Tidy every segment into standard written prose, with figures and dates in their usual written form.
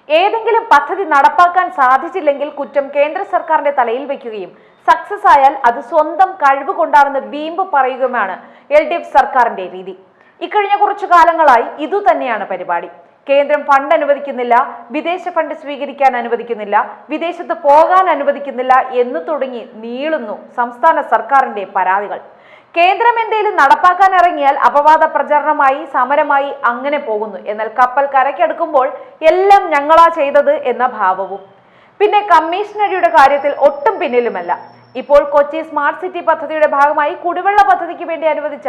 ഏതെങ്കിലും പദ്ധതി നടപ്പാക്കാൻ സാധിച്ചില്ലെങ്കിൽ കുറ്റം കേന്ദ്ര സർക്കാരിന്റെ തലയിൽ വയ്ക്കുകയും സക്സസ് ആയാൽ അത് സ്വന്തം കഴിവ് കൊണ്ടാണെന്ന് വീമ്പ് പറയുകയുമാണ് LDF സർക്കാരിന്റെ രീതി. ഇക്കഴിഞ്ഞ കുറച്ചു കാലങ്ങളായി ഇതുതന്നെയാണ് പരിപാടി. കേന്ദ്രം ഫണ്ട് അനുവദിക്കുന്നില്ല, വിദേശ ഫണ്ട് സ്വീകരിക്കാൻ അനുവദിക്കുന്നില്ല, വിദേശത്ത് പോകാൻ അനുവദിക്കുന്നില്ല എന്ന് തുടങ്ങി നീളുന്നു സംസ്ഥാന സർക്കാരിന്റെ പരാതികൾ. കേന്ദ്രം എന്തെങ്കിലും നടപ്പാക്കാൻ ഇറങ്ങിയാൽ അപവാദ പ്രചരണമായി സമരമായി അങ്ങനെ പോകുന്നു. എന്നാൽ കപ്പൽ കരയ്ക്കടുക്കുമ്പോൾ എല്ലാം ഞങ്ങളാ ചെയ്തത് എന്ന ഭാവവും. പിന്നെ കമ്മീഷണറിയുടെ കാര്യത്തിൽ ഒട്ടും പിന്നിലുമല്ല. ഇപ്പോൾ കൊച്ചി സ്മാർട്ട് സിറ്റി പദ്ധതിയുടെ ഭാഗമായി കുടിവെള്ള പദ്ധതിക്ക് വേണ്ടി അനുവദിച്ച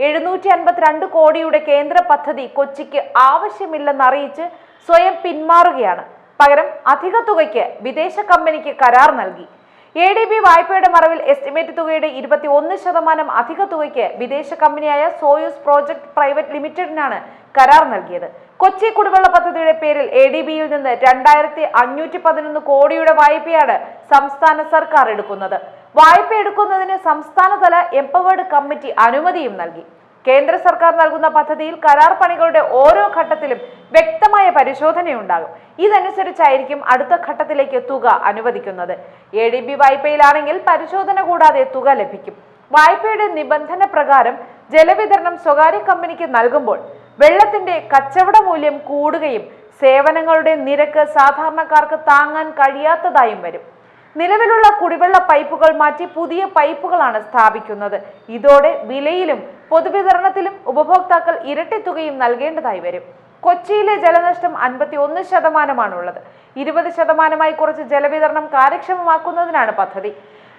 752 കോടിയുടെ കേന്ദ്ര പദ്ധതി കൊച്ചിക്ക് ആവശ്യമില്ലെന്നറിയിച്ച് സ്വയം പിന്മാറുകയാണ്. പകരം അധിക തുകയ്ക്ക് വിദേശ കമ്പനിക്ക് കരാർ നൽകി. ADB വായ്പയുടെ മറവിൽ എസ്റ്റിമേറ്റ് തുകയുടെ 21% അധിക തുകയ്ക്ക് വിദേശ കമ്പനിയായ സോയൂസ് പ്രോജക്ട് പ്രൈവറ്റ് ലിമിറ്റഡിനാണ് കരാർ നൽകിയത്. കൊച്ചി കുടിവെള്ള പദ്ധതിയുടെ പേരിൽ ADBയിൽ നിന്ന് 2511 കോടിയുടെ വായ്പയാണ് സംസ്ഥാന സർക്കാർ എടുക്കുന്നത്. വായ്പ എടുക്കുന്നതിന് സംസ്ഥാനതല എംപവേർഡ് കമ്മിറ്റി അനുമതിയും നൽകി. കേന്ദ്ര സർക്കാർ നൽകുന്ന പദ്ധതിയിൽ കരാർ പണികളുടെ ഓരോ ഘട്ടത്തിലും വ്യക്തമായ പരിശോധനയുണ്ടാകും. ഇതനുസരിച്ചായിരിക്കും അടുത്ത ഘട്ടത്തിലേക്ക് തുക അനുവദിക്കുന്നത്. ADB വായ്പയിലാണെങ്കിൽ പരിശോധന കൂടാതെ തുക ലഭിക്കും. വായ്പയുടെ നിബന്ധന പ്രകാരം ജലവിതരണം സ്വകാര്യ കമ്പനിക്ക് നൽകുമ്പോൾ വെള്ളത്തിന്റെ കച്ചവട മൂല്യം കൂടുകയും സേവനങ്ങളുടെ നിരക്ക് സാധാരണക്കാർക്ക് താങ്ങാൻ കഴിയാത്തതായും വരും. നിലവിലുള്ള കുടിവെള്ള പൈപ്പുകൾ മാറ്റി പുതിയ പൈപ്പുകളാണ് സ്ഥാപിക്കുന്നത്. ഇതോടെ വിലയിലും പൊതുവിതരണത്തിലും ഉപഭോക്താക്കൾ ഇരട്ടി തുകയും നൽകേണ്ടതായി വരും. കൊച്ചിയിലെ ജലനഷ്ടം 51%ആണുള്ളത്. 20% കുറച്ച് ജലവിതരണം കാര്യക്ഷമമാക്കുന്നതിനാണ് പദ്ധതി.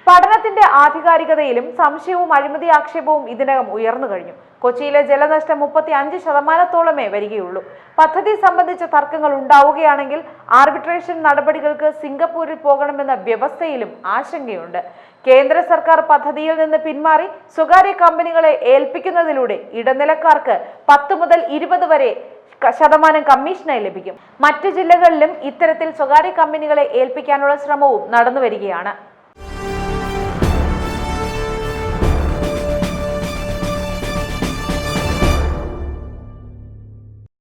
പഠനത്തിന്റെ ആധികാരികതയിലും സംശയവും അഴിമതി ആക്ഷേപവും ഇതിനകം ഉയർന്നു കഴിഞ്ഞു. കൊച്ചിയിലെ ജലനഷ്ടം 35%-ഓളമേ വരികയുള്ളൂ. പദ്ധതി സംബന്ധിച്ച തർക്കങ്ങൾ ഉണ്ടാവുകയാണെങ്കിൽ ആർബിട്രേഷൻ നടപടികൾക്ക് സിംഗപ്പൂരിൽ പോകണമെന്ന വ്യവസ്ഥയിലും ആശങ്കയുണ്ട്. കേന്ദ്ര സർക്കാർ പദ്ധതിയിൽ നിന്ന് പിന്മാറി സ്വകാര്യ കമ്പനികളെ ഏൽപ്പിക്കുന്നതിലൂടെ ഇടനിലക്കാർക്ക് 10 മുതൽ 20 വരെ % കമ്മീഷനായി ലഭിക്കും. മറ്റു ജില്ലകളിലും ഇത്തരത്തിൽ സ്വകാര്യ കമ്പനികളെ ഏൽപ്പിക്കാനുള്ള ശ്രമവും നടന്നു വരികയാണ്.